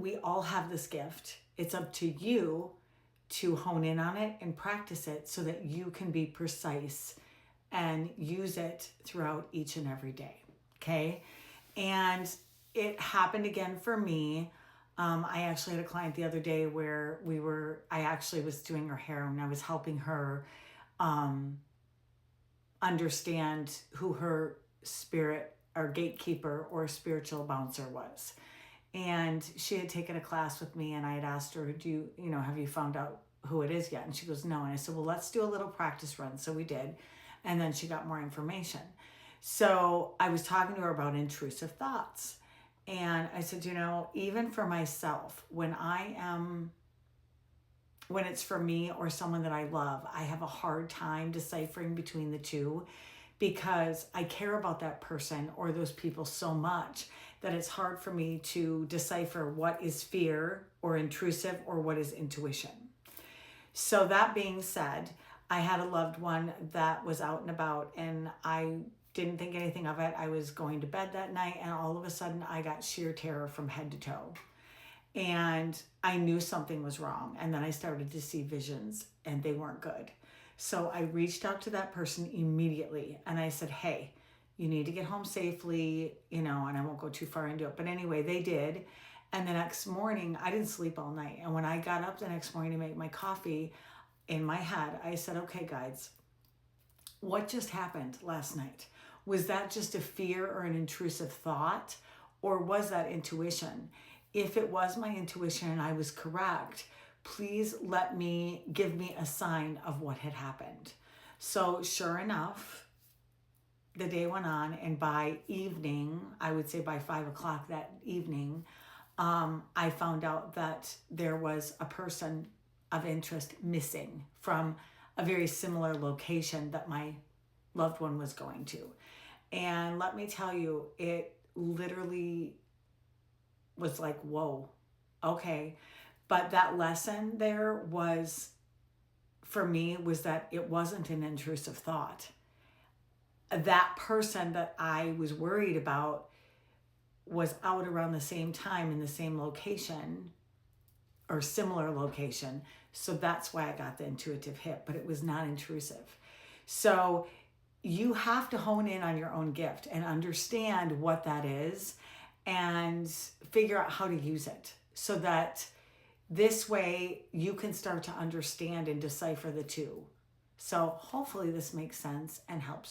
we all have this gift. It's up to you to hone in on it and practice it so that you can be precise and use it throughout each and every day. Okay. And it happened again for me. I actually had a client the other day where I actually was doing her hair and I was helping her understand who her spirit or gatekeeper or spiritual bouncer was. And she had taken a class with me and I had asked her, have you found out who it is yet? And she goes, no. And I said, well, let's do a little practice run. So we did. And then she got more information. So I was talking to her about intrusive thoughts. And I said, even for myself, when it's for me or someone that I love, I have a hard time deciphering between the two because I care about that person or those people so much that it's hard for me to decipher what is fear or intrusive or what is intuition. So that being said, I had a loved one that was out and about and I didn't think anything of it. I was going to bed that night and all of a sudden I got sheer terror from head to toe. And I knew something was wrong. And then I started to see visions and they weren't good. So I reached out to that person immediately and I said, hey, you need to get home safely, and I won't go too far into it. But anyway, they did. And the next morning, I didn't sleep all night. And when I got up the next morning to make my coffee, in my head, I said, okay, guys, what just happened last night? Was that just a fear or an intrusive thought? Or was that intuition? If it was my intuition and I was correct, please give me a sign of what had happened. So sure enough, the day went on and by evening, I would say by 5:00 that evening, I found out that there was a person of interest missing from a very similar location that my loved one was going to. And let me tell you, it literally was like, whoa, okay. But that lesson there for me, was that it wasn't an intrusive thought. That person that I was worried about was out around the same time in the same location or similar location. So that's why I got the intuitive hit, but it was not intrusive. So you have to hone in on your own gift and understand what that is and figure out how to use it so that this way you can start to understand and decipher the two. So hopefully this makes sense and helps